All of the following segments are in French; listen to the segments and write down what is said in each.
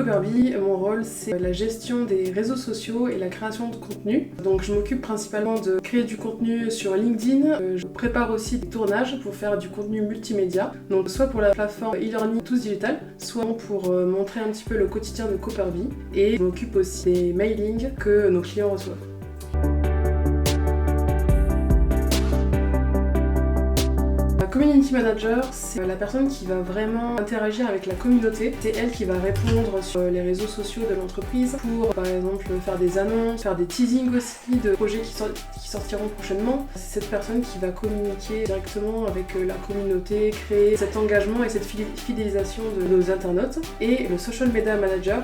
Copperbee, mon rôle c'est la gestion des réseaux sociaux et la création de contenu. Donc je m'occupe principalement de créer du contenu sur LinkedIn. Je prépare aussi des tournages pour faire du contenu multimédia. Donc soit pour la plateforme e-learning Tous Digital, soit pour montrer un petit peu le quotidien de Copperbee. Et je m'occupe aussi des mailings que nos clients reçoivent. Community Manager, c'est la personne qui va vraiment interagir avec la communauté. C'est elle qui va répondre sur les réseaux sociaux de l'entreprise pour, par exemple, faire des annonces, faire des teasings aussi de projets qui sortiront prochainement. C'est cette personne qui va communiquer directement avec la communauté, créer cet engagement et cette fidélisation de nos internautes. Et le Social Media Manager,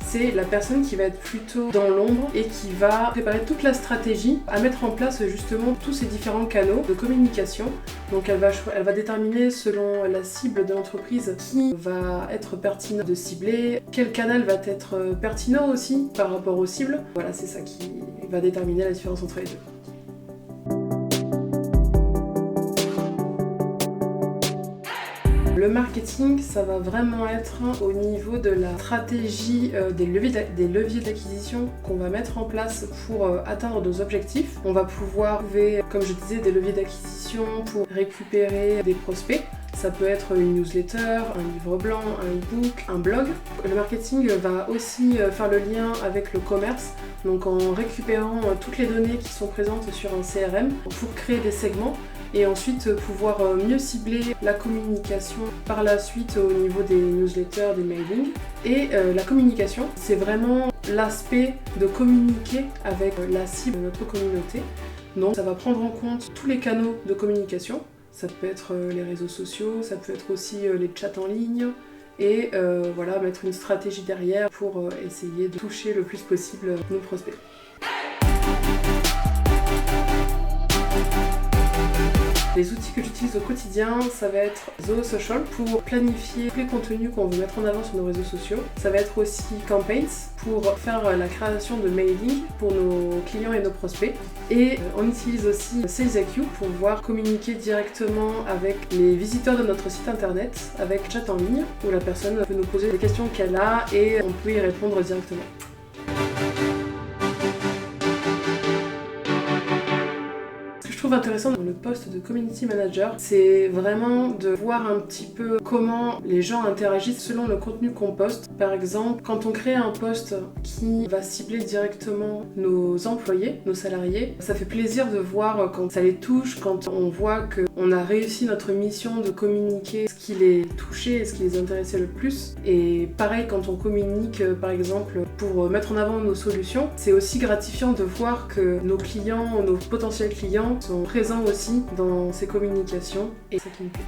c'est la personne qui va être plutôt dans l'ombre et qui va préparer toute la stratégie à mettre en place justement tous ces différents canaux de communication. Donc elle va déterminer selon la cible de l'entreprise qui va être pertinent de cibler, quel canal va être pertinent aussi par rapport aux cibles. Voilà, c'est ça qui va déterminer la différence entre les deux. Le marketing, ça va vraiment être au niveau de la stratégie des leviers d'acquisition qu'on va mettre en place pour atteindre nos objectifs. On va pouvoir trouver, comme je disais, des leviers d'acquisition pour récupérer des prospects. Ça peut être une newsletter, un livre blanc, un e-book, un blog. Le marketing va aussi faire le lien avec le commerce, donc en récupérant toutes les données qui sont présentes sur un CRM pour créer des segments et ensuite pouvoir mieux cibler la communication par la suite au niveau des newsletters, des mailings. Et la communication, c'est vraiment l'aspect de communiquer avec la cible de notre communauté. Donc ça va prendre en compte tous les canaux de communication. Ça peut être les réseaux sociaux, ça peut être aussi les chats en ligne et voilà, mettre une stratégie derrière pour essayer de toucher le plus possible nos prospects. Les outils que j'utilise au quotidien, ça va être Zoosocial pour planifier tous les contenus qu'on veut mettre en avant sur nos réseaux sociaux. Ça va être aussi Campaigns pour faire la création de mailing pour nos clients et nos prospects. Et on utilise aussi SalesIQ pour pouvoir communiquer directement avec les visiteurs de notre site internet avec chat en ligne où la personne peut nous poser des questions qu'elle a et on peut y répondre directement. Ce que je trouve intéressant dans le poste de Community Manager, c'est vraiment de voir un petit peu comment les gens interagissent selon le contenu qu'on poste. Par exemple, quand on crée un post qui va cibler directement nos employés, nos salariés, ça fait plaisir de voir quand ça les touche, quand on voit qu'on a réussi notre mission de communiquer ce qui les touchait et ce qui les intéressait le plus. Et pareil, quand on communique par exemple pour mettre en avant nos solutions, c'est aussi gratifiant de voir que nos clients, nos potentiels clients sont présents aussi dans ces communications et c'est ça qui me plaît.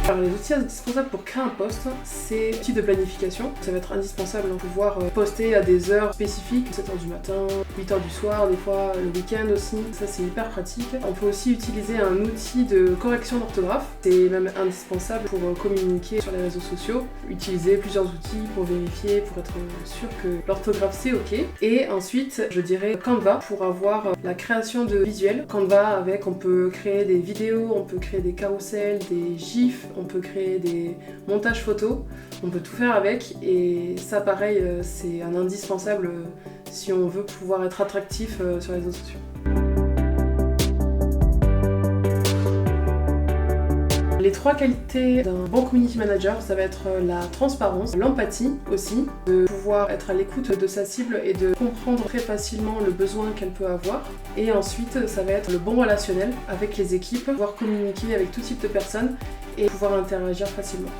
Alors, les outils indispensables pour créer un post, c'est l'outil de planification. Ça va être indispensable pour pouvoir poster à des heures spécifiques, 7h du matin, 8h du soir, des fois le week-end aussi. Ça, c'est hyper pratique. On peut aussi utiliser un outil de correction d'orthographe. C'est même indispensable pour communiquer sur les réseaux sociaux. Utiliser plusieurs outils pour vérifier, pour être sûr que l'orthographe c'est ok. Et ensuite, je dirais Canva pour avoir la création de visuels. Canva on peut créer des vidéos, on peut créer des carousels, des gifs, on peut créer des montages photos, on peut tout faire avec et ça pareil c'est un indispensable si on veut pouvoir être attractif sur les réseaux sociaux. Les trois qualités d'un bon community manager, ça va être la transparence, l'empathie aussi, de pouvoir être à l'écoute de sa cible et de comprendre très facilement le besoin qu'elle peut avoir. Et ensuite, ça va être le bon relationnel avec les équipes, pouvoir communiquer avec tout type de personnes et pouvoir interagir facilement.